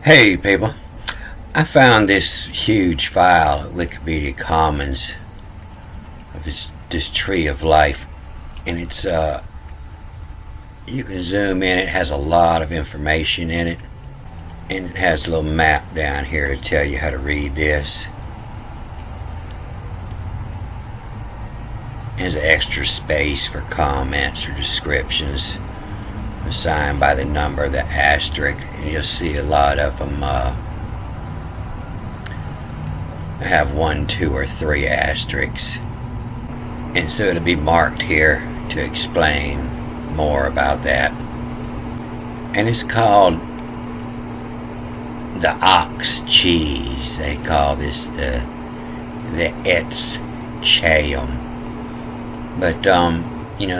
Hey people, I found this huge file at Wikipedia Commons of this tree of life, and it's you can zoom in. It has a lot of information in it, and it has a little map down here to tell you how to read this. There's extra space for comments or descriptions assigned by the number, the asterisk, and you'll see a lot of them have 1, 2, or 3 asterisks, and so it'll be marked here to explain more about that. And it's called the ox cheese. They call this the Etz Chaim, but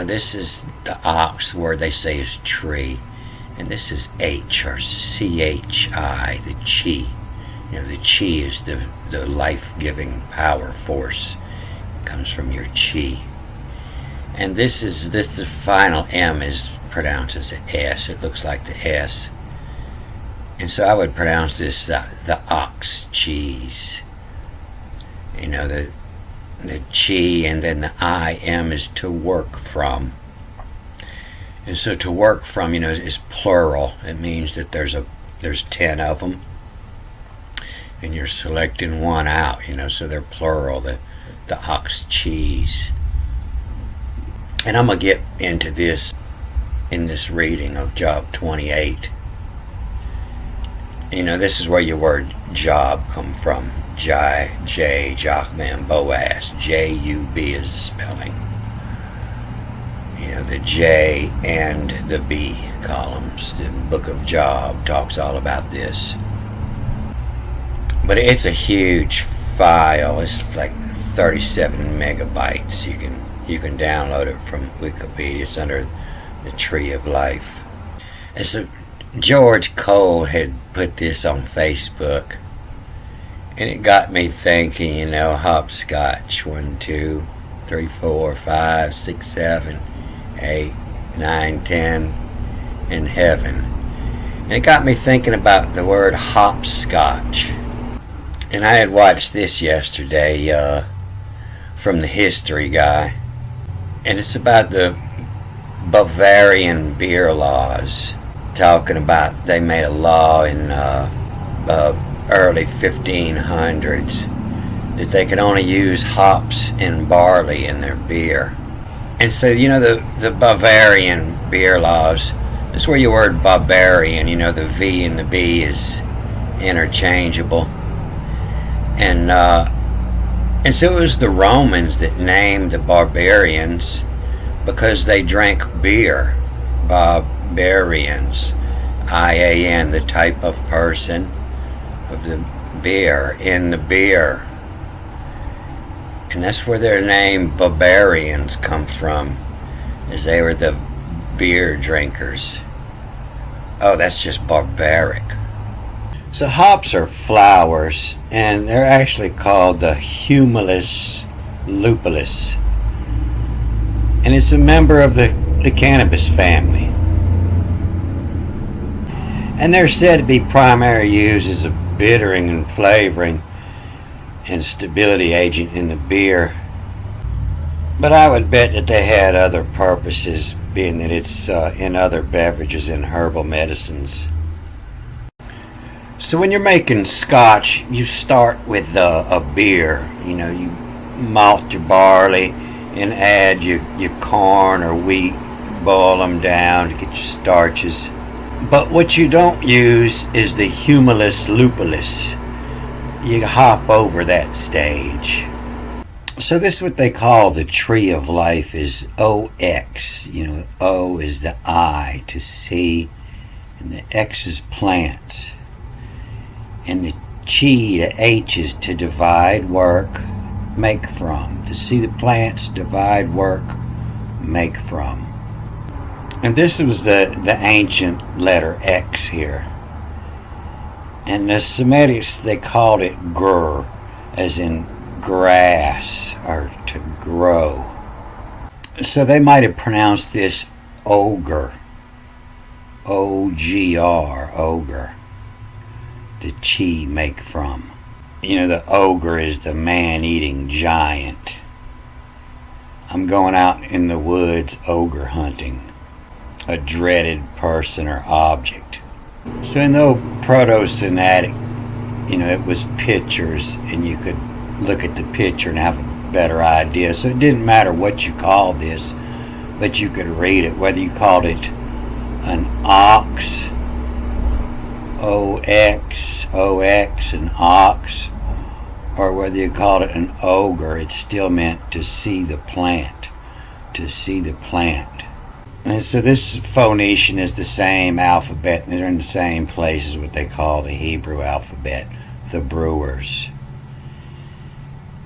this is the ox word they say is tree, and this is H or CHI, the chi. The chi is the life-giving power force. It comes from your chi. And the final M is pronounced as an S. It looks like the S. And so I would pronounce this the ox cheese. The chi, and then the IM is to work from. And so to work from, is plural. It means that there's 10 of them, and you're selecting one out. So they're plural. The ox cheese. And I'm gonna get into this in this reading of Job 28. This is where your word job come from. J, Jochman, Boaz. J-U-B is the spelling. The J and the B columns. The book of Job talks all about this. But it's a huge file. It's like 37 megabytes. You can download it from Wikipedia. It's under the Tree of Life. And so George Cole had put this on Facebook, and it got me thinking, hopscotch, 1, 2, 3, 4, 5, 6, 7, 8, 9, 10, in heaven. And it got me thinking about the word hopscotch. And I had watched this yesterday from the History Guy, and it's about the Bavarian beer laws, talking about they made a law in early 1500s that they could only use hops and barley in their beer. And so the Bavarian beer laws, that's where your word barbarian, the V and the B is interchangeable. And so it was the Romans that named the barbarians because they drank beer. Barbarians, IAN, the type of person of the beer, in the beer. And that's where their name barbarians come from, as they were the beer drinkers. Oh, that's just barbaric. So hops are flowers, and they're actually called the Humulus lupulus. And it's a member of the cannabis family. And they're said to be primarily used as a bittering and flavoring and stability agent in the beer. But I would bet that they had other purposes, being that it's in other beverages and herbal medicines. So when you're making scotch, you start with a beer. You malt your barley and add your corn or wheat, boil them down to get your starches. But what you don't use is the Humulus lupulus. You hop over that stage. So this is what they call the Tree of Life, is OX. O is the I to see, and the X is plants. And the chi, the H, is to divide, work, make from. To see the plants, divide, work, make from. And this was the ancient letter X here. And the Semitics, they called it gur, as in grass, or to grow. So they might have pronounced this ogre. O-G-R, ogre. the chi make from. The ogre is the man-eating giant. I'm going out in the woods ogre hunting, a dreaded person or object. So in the old proto-Semitic, it was pictures, and you could look at the picture and have a better idea. So it didn't matter what you called this, but you could read it, whether you called it an ox, O-X, an ox, or whether you called it an ogre, it still meant to see the plant, And so this Phoenician is the same alphabet, and they're in the same place as what they call the Hebrew alphabet, the brewers.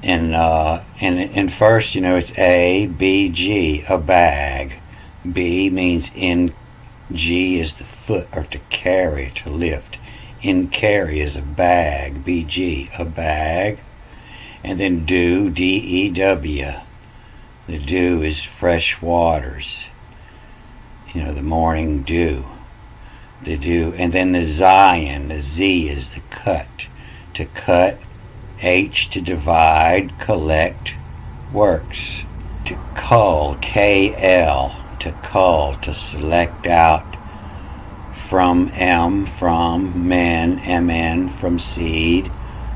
And first, it's A, B, G, a bag. B means in, G is the foot, or to carry, to lift. In carry is a bag, BG, a bag. And then dew, D-E-W. The dew is fresh waters. The morning dew. The dew. And then the Zion, the Z is the cut. To cut, H to divide, collect, works. To cull, K-L, to cull, to select out. From M, from men, M-N, from seed.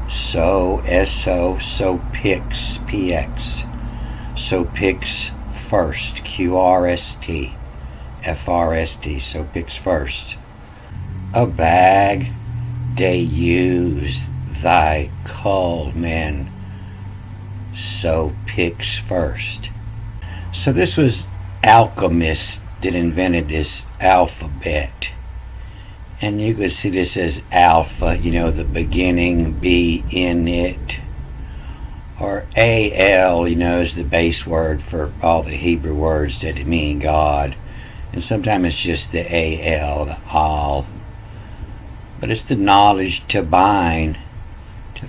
So, S-O, so picks, P-X. So picks first, Q-R-S-T, F-R-S-T, so picks first. A bag, they use thy cull men, so picks first. So this was Alchemist that invented this alphabet. And you could see this as alpha, the beginning, B in it. Or A-L, is the base word for all the Hebrew words that mean God. And sometimes it's just the A-L, the al. But it's the knowledge to bind, to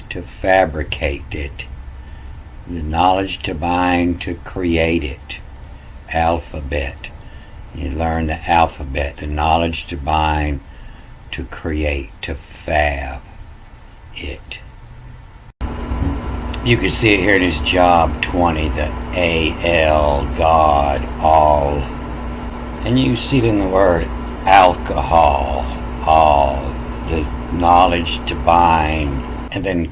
to fabricate it. The knowledge to bind, to create it. Alphabet. You learn the alphabet, the knowledge to bind, to create, to fab it. You can see it here in his job 20, the A-L, God, all. And you see it in the word alcohol, all. The knowledge to bind. And then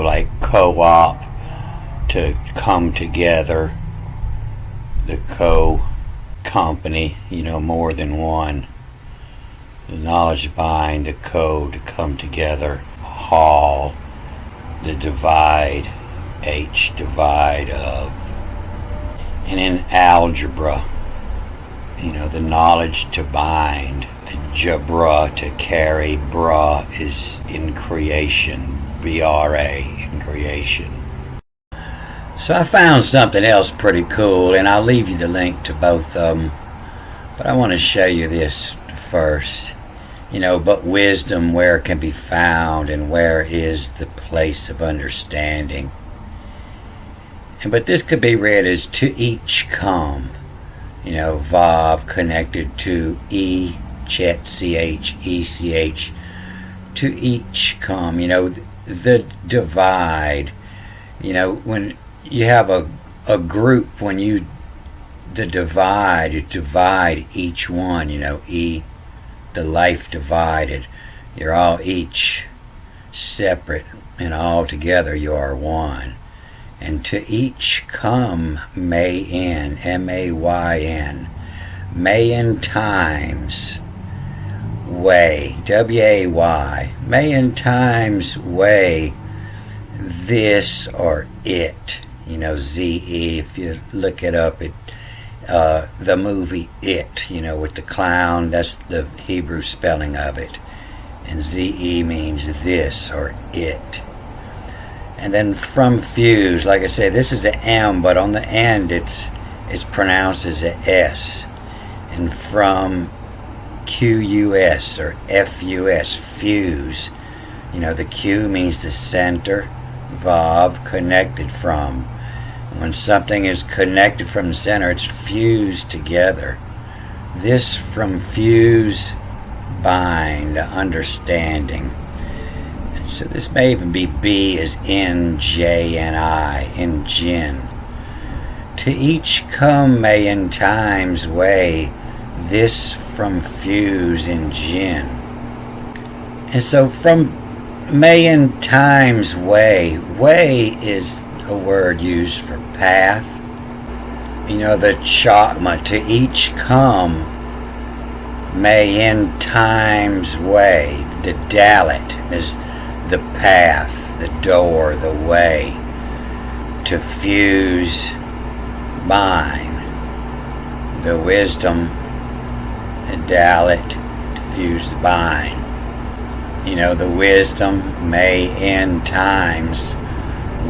like co-op, to come together. The company, more than one. The knowledge to bind, the to come together. Hall, the divide, H, divide of. And in algebra, the knowledge to bind, the jabra, to carry, bra is in creation, B-R-A, in creation. So I found something else pretty cool, and I'll leave you the link to both of them, but I want to show you this first. But wisdom, where it can be found, and where is the place of understanding. But this could be read as to each come. Vav connected to E, chet, C-H, E-C-H, to each come. The divide. When you have a group, when you divide each one, E, the life divided. You're all each separate, and all together you are one. And to each come, Mayn, M-A-Y-N, Mayn times way, W-A-Y, Mayn times way, this or it, Z-E, if you look it up, the movie It, with the clown, that's the Hebrew spelling of it. And Z-E means this or it. And then from fuse, like I say, this is an M, but on the end it's pronounced as a S. And from Q-U-S or F-U-S, fuse. The Q means the center, Vav, connected from. When something is connected from the center, it's fused together. This from fuse, bind, the understanding. So this may even be B as in, J, and I, in Jin. To each come may in time's way, this from fuse in Jin. And so from may in time's way, way is a word used for path. You know, the chakma, to each come may in time's way. The dalit is the path, the door, the way. To fuse, bind. The wisdom, the dalit, to fuse, the bind. You know, the wisdom may in time's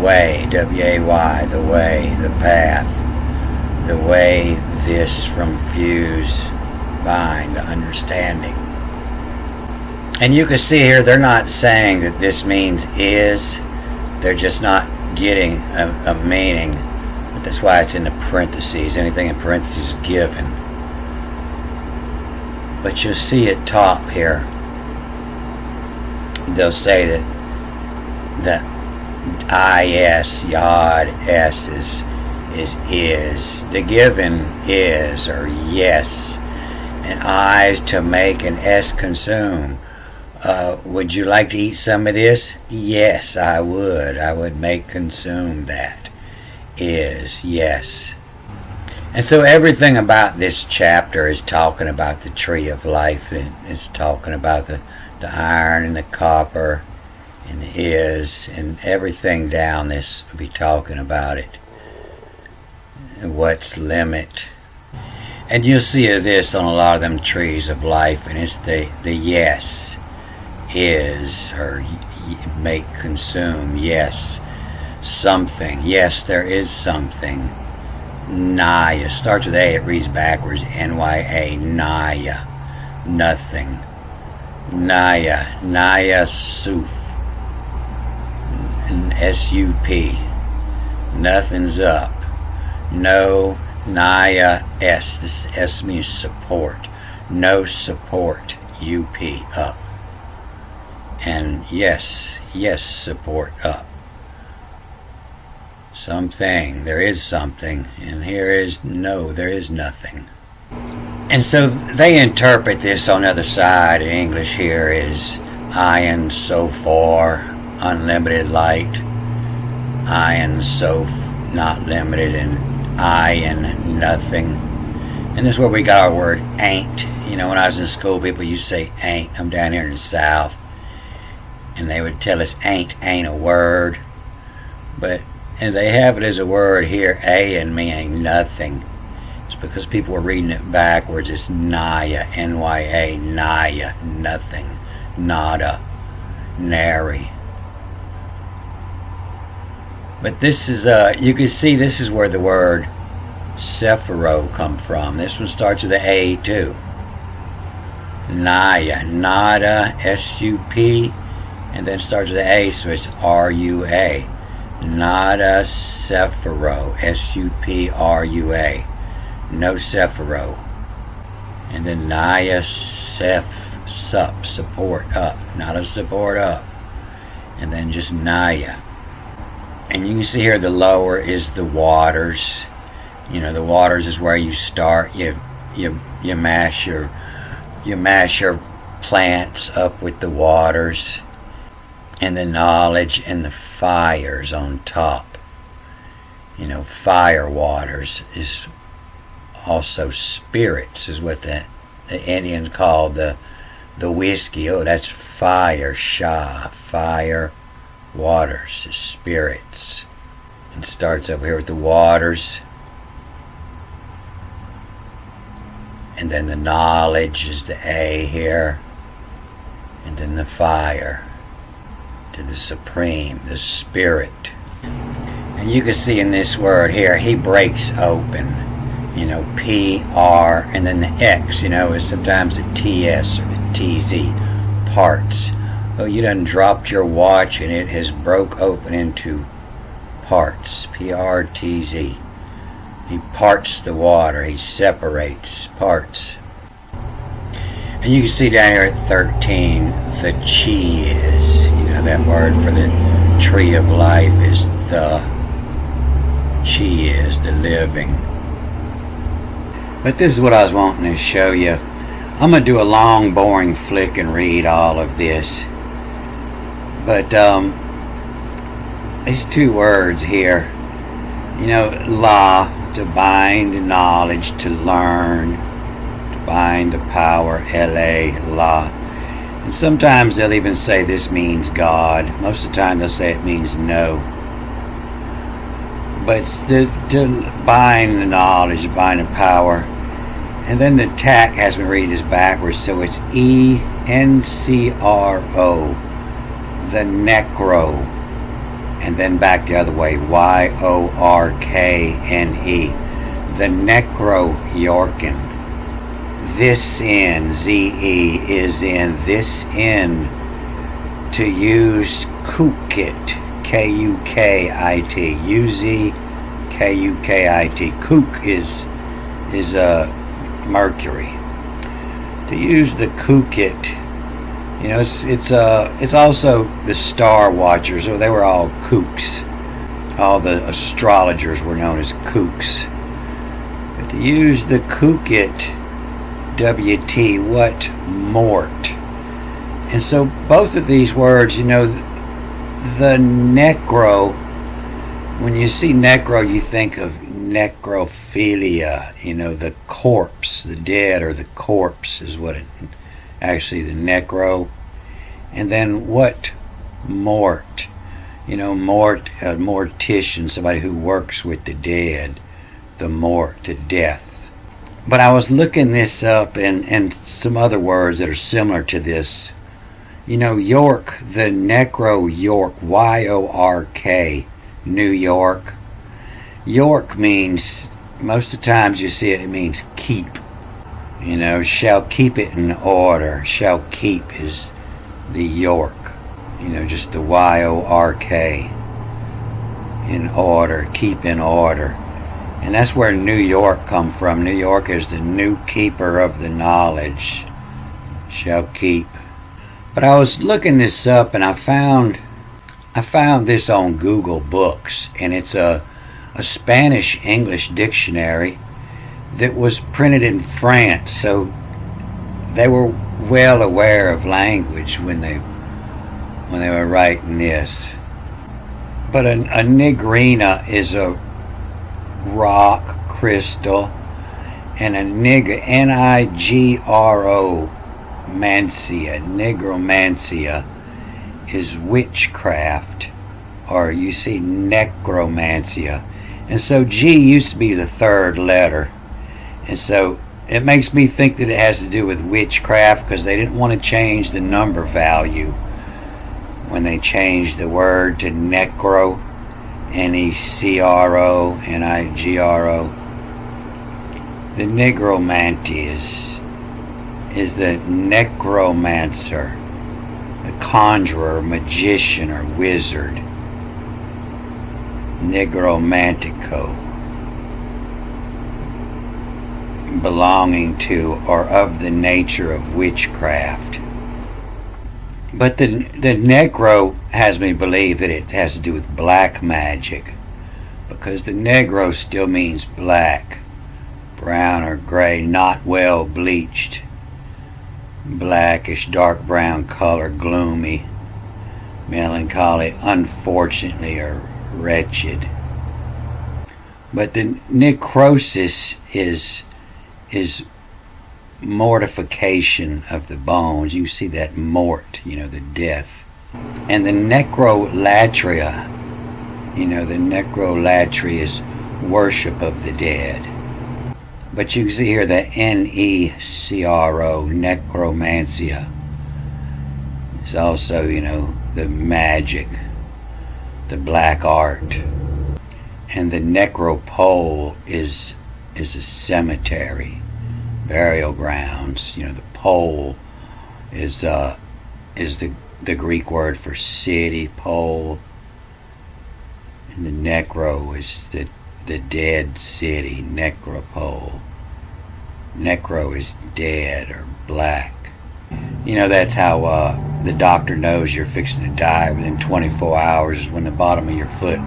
way, W-A-Y, the way, the path. The way, this from fuse, bind, the understanding. And you can see here they're not saying that this means is. They're just not getting a meaning. But that's why it's in the parentheses. Anything in parentheses is given. But you'll see at top here, they'll say that I-S, Yod, S is. The given is, or yes. And I to make, and S consume. Would you like to eat some of this? Yes, I would. I would make consume that. Is, yes. And so everything about this chapter is talking about the tree of life. It's talking about the iron and the copper and the is, and everything down this will be talking about it. And what's limit. And you'll see this on a lot of them trees of life, and it's the yes. Is, or make, consume, yes, something, yes, there is something. Naya starts with A, it reads backwards, N-Y-A, Naya, nothing. Naya Suf, S-U-P, nothing's up. No, Naya S, this S means support, no support, U-P, up. And yes, support up. Something, there is something, and here is no, there is nothing. And so they interpret this on the other side in English here as iron so far, unlimited light, iron so not limited, and iron nothing. And this is where we got our word ain't. You know, when I was in school, people used to say ain't. I'm down here in the South. And they would tell us ain't a word, but and they have it as a word here, a and meaning nothing. It's because people were reading it backwards. It's Naya, N-Y-A, Naya, nothing, nada, nary. But this is you can see this is where the word Sephiro come from. This one starts with an A too. Naya, nada, S-U-P. And then starts with A, so it's R-U-A. Nada Sephiro, S-U-P-R-U-A. No Sephiro. And then Naya Sup, support up. Nada support up. And then just Naya. And you can see here the lower is the waters. You know, the waters is where you start. You mash your plants up with the waters. And the knowledge and the fires on top. You know, fire waters is also spirits, is what the Indians call the whiskey. Oh, that's fire, Shah, fire waters, spirits. It starts over here with the waters. And then the knowledge is the A here. And then the fire. To the supreme, the spirit. And you can see in this word here, he breaks open. You know, P-R, and then the X, you know, is sometimes the T-S or the T-Z, parts. Oh, you done dropped your watch and it has broke open into parts, P-R-T-Z. He parts the water, he separates parts. And you can see down here at 13, the chi is, that word for the tree of life is the chi is, the living. But this is what I was wanting to show you. I'm going to do a long, boring flick and read all of this. But these two words here, la, to bind knowledge, to learn, to bind the power, la. And sometimes they'll even say this means God. Most of the time they'll say it means no. But it's to bind the knowledge, to bind the power. And then the tack has me read this backwards, so it's ENCRO, the necro, and then back the other way, YORKNE, the necro Yorkin. This in, ZE is in, this in, to use kukit, KUKIT, UZKUKIT, kuk is Mercury. To use the kukit, it's also the star watchers, so they were all kooks. All the astrologers were known as kooks. But to use the kukit, WT, what? Mort. And so both of these words, the necro, when you see necro, you think of necrophilia, the corpse, the dead or the corpse is what it actually, the necro. And then what? Mort. Mort, a mortician, somebody who works with the dead, the mort, to death. But I was looking this up and some other words that are similar to this. York, the necro York, YORK, New York. York means, most of the times you see it means keep. Shall keep it in order. Shall keep is the York. Just the YORK. In order, keep in order. And that's where New York come from. New York is the new keeper of the knowledge. Shall keep. But I was looking this up and I found this on Google Books, and it's a Spanish-English dictionary that was printed in France, so they were well aware of language when they were writing this. But a nigrina is a rock crystal, and a NIGRO mancia, nigromancia, is witchcraft, or you see necromancia. And so G used to be the third letter, and so it makes me think that it has to do with witchcraft, because they didn't want to change the number value when they changed the word to necro, NECRO, NIGRO. The nigromancy is the necromancer, the conjurer, magician, or wizard. Nigromantico, belonging to or of the nature of witchcraft. But the negro has me believe that it has to do with black magic, because the negro still means black, brown or gray, not well bleached, blackish, dark brown color, gloomy, melancholy, unfortunately, or wretched. But the necrosis is mortification of the bones. You see that mort, the death. And the necrolatria, the necrolatria is worship of the dead. But you can see here the NECRO, necromancia. It's also, the magic, the black art. And the necropole is a cemetery, burial grounds. The pole is the Greek word for city, pole. And the necro is the dead city, necropole. Necro is dead or black. You know, that's how the doctor knows you're fixing to die within 24 hours when the bottom of your foot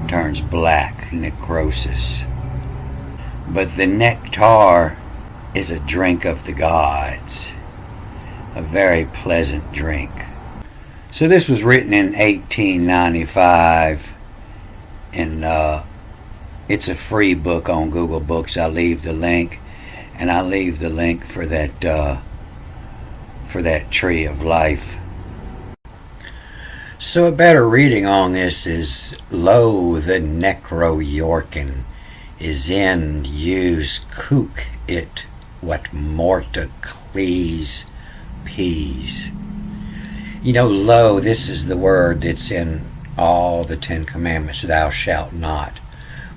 turns black, necrosis. But the nectar is a drink of the gods, a very pleasant drink. So this was written in 1895, and it's a free book on Google Books. I'll leave the link, and I'll leave the link for that Tree of Life. So a better reading on this is, lo, the necro Yorkin is in use cook it what morta clees peas. You know, lo, this is the word that's in all the 10 Commandments, thou shalt not.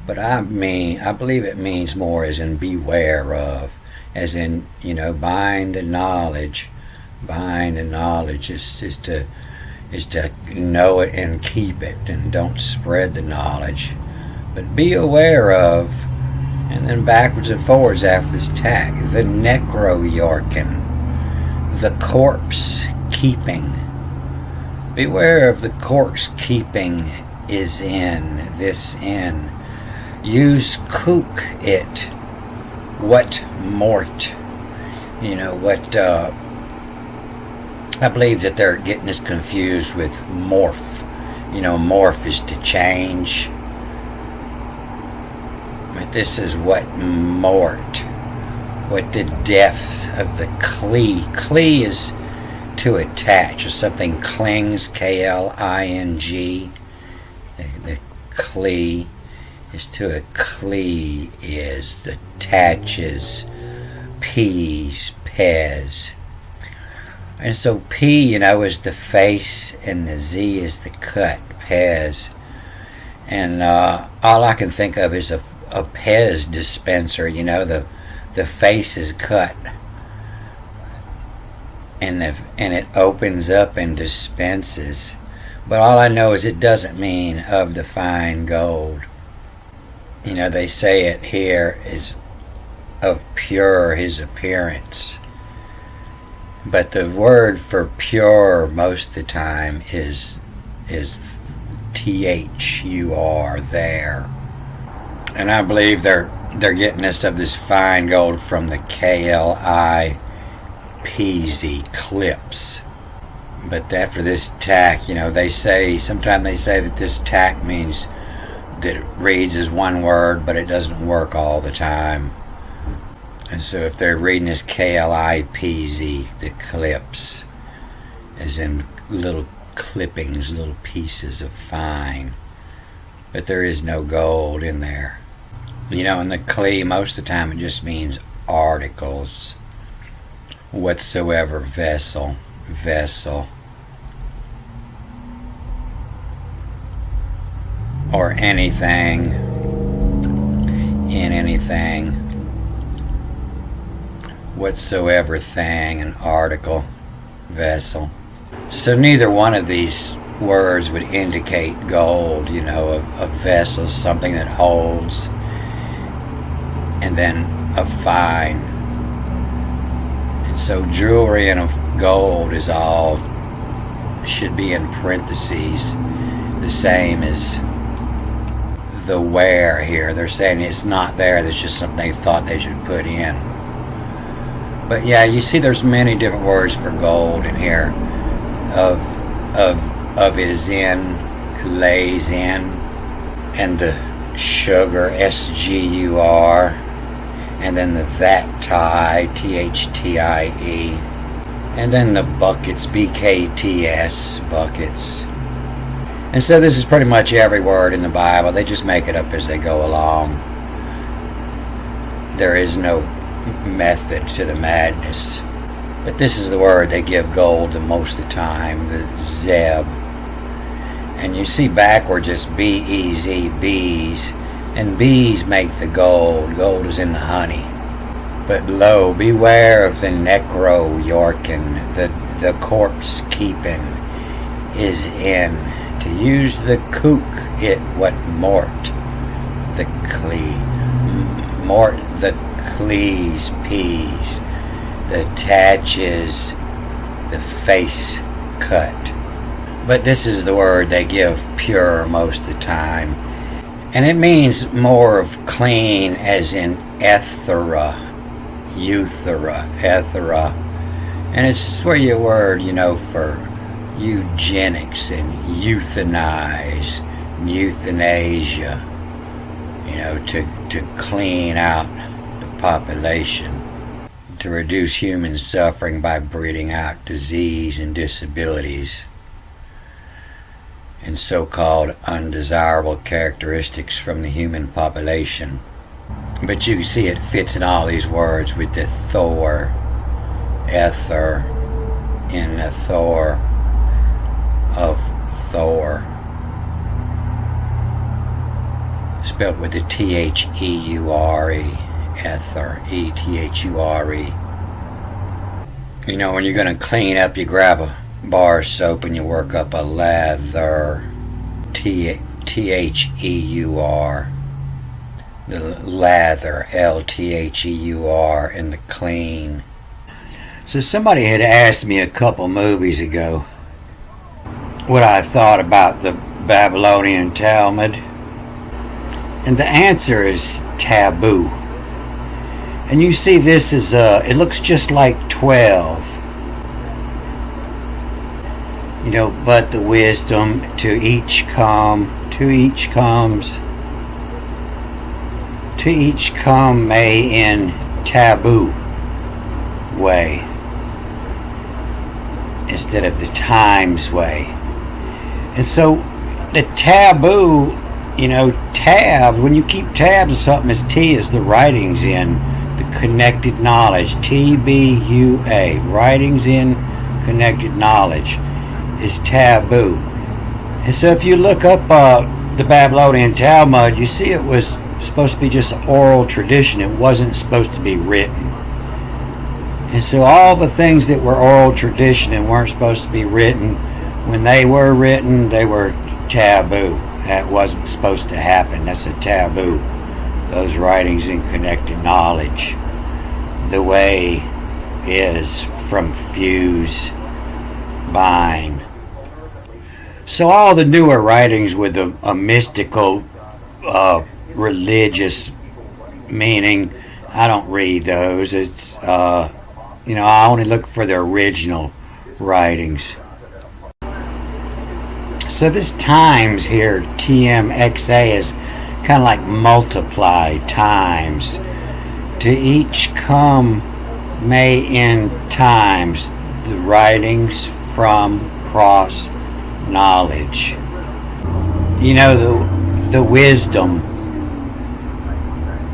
But I believe it means more as in beware of, as in, you know, bind the knowledge. Bind the knowledge is to know it and keep it, and don't spread the knowledge. But be aware of, and then backwards and forwards after this tack, the necro Yorkin, the corpse keeping. Beware of the corpse keeping is in, this in. Use cook it, what mort. You know, what, I believe that they're getting this confused with morph. You know, morph is to change. But this is what mort. What the depth of the clee. Clee is to attach, or something clings, K-L-I-N-G. The clee is to a clee is the attaches, peas, pez. And so P, you know, is the face, and the Z is the cut, Pez. And all I can think of is a Pez dispenser, you know, the face is cut. And it opens up and dispenses. But all I know is it doesn't mean of the fine gold. You know, they say it here is of pure his appearance. But the word for pure most of the time is T-H-U-R, there. And I believe they're getting this of this fine gold from the K-L-I-P-Z, clips. But after this tack, you know, sometimes they say that this tack means that it reads as one word, but it doesn't work all the time. And so if they're reading this K-L-I-P-Z, the clips, as in little clippings, little pieces of fine. But there is no gold in there. You know, in the Klee, most of the time it just means articles. Whatsoever vessel. Or anything. In anything. Whatsoever thing, an article, vessel. So neither one of these words would indicate gold, you know, a vessel, something that holds, and then a fine. And so jewelry and of gold is all, should be in parentheses, the same as the where here. They're saying it's not there, there's just something they thought they should put in. But yeah, you see there's many different words for gold in here. Of is in, lays in, and the sugar, S-G-U-R, and then the that tie, T-H-T-I-E, and then the buckets, B-K-T-S, buckets. And so this is pretty much every word in the Bible. They just make it up as they go along. There is no method to the madness. But this is the word they give gold the most of the time, the Zeb. And you see backwards it's B-E-Z, bees. And bees make the gold. Gold is in the honey. But lo, beware of the necro Yorkin, the corpse keeping is in. To use the kook, it what mort, the clee, mort, the clees, peas, the taches, the face cut. But this is the word they give pure most of the time. And it means more of clean, as in ethera, ethera. And it's where your word, for eugenics and euthanize, euthanasia, to clean out the population, to reduce human suffering by breeding out disease and disabilities and so-called undesirable characteristics from the human population. But you see it fits in all these words with the Thor, ether, in the Thor of Thor, spelled with the T-H-E-U-R-E, ether, E-T-H-U-R-E. When you're going to clean up, you grab a bar of soap and you work up a lather, T-H-E-U-R, the lather, L-T-H-E-U-R, and the clean. So somebody had asked me a couple movies ago what I thought about the Babylonian Talmud, and the answer is Taboo. And you see this is it looks just like 12. But the wisdom to each come may in taboo way instead of the times way. And so the taboo, tabs, when you keep tabs of something, as T is the writings in, the connected knowledge, T-B-U-A, writings in connected knowledge, is taboo. And so if you look up the Babylonian Talmud, you see it was supposed to be just oral tradition. It wasn't supposed to be written. And so all the things that were oral tradition and weren't supposed to be written, when they were written, they were taboo. That wasn't supposed to happen. That's a taboo. Those writings in connected knowledge. The way is from fuse, bind. So all the newer writings with a mystical, religious meaning, I don't read those. It's, I only look for the original writings. So this times here, TMXA, is kind of like multiply times. To each come may in times the writings from cross knowledge. The wisdom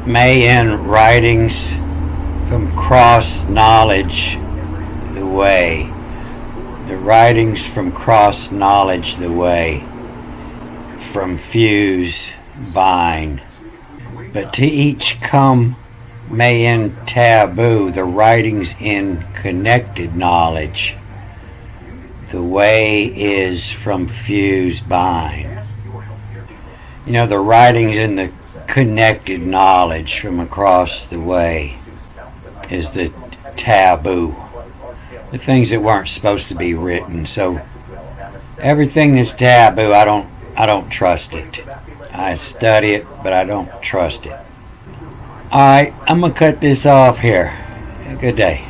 may in writings from cross knowledge the way. The writings from cross knowledge the way. From fuse bind. But to each come may in taboo the writings in connected knowledge. The way is from fuse bind. The writings in the connected knowledge from across the way is the taboo. The things that weren't supposed to be written. So everything that's taboo, I don't trust it. I study it, but I don't trust it. Alright, I'm going to cut this off here. Good day.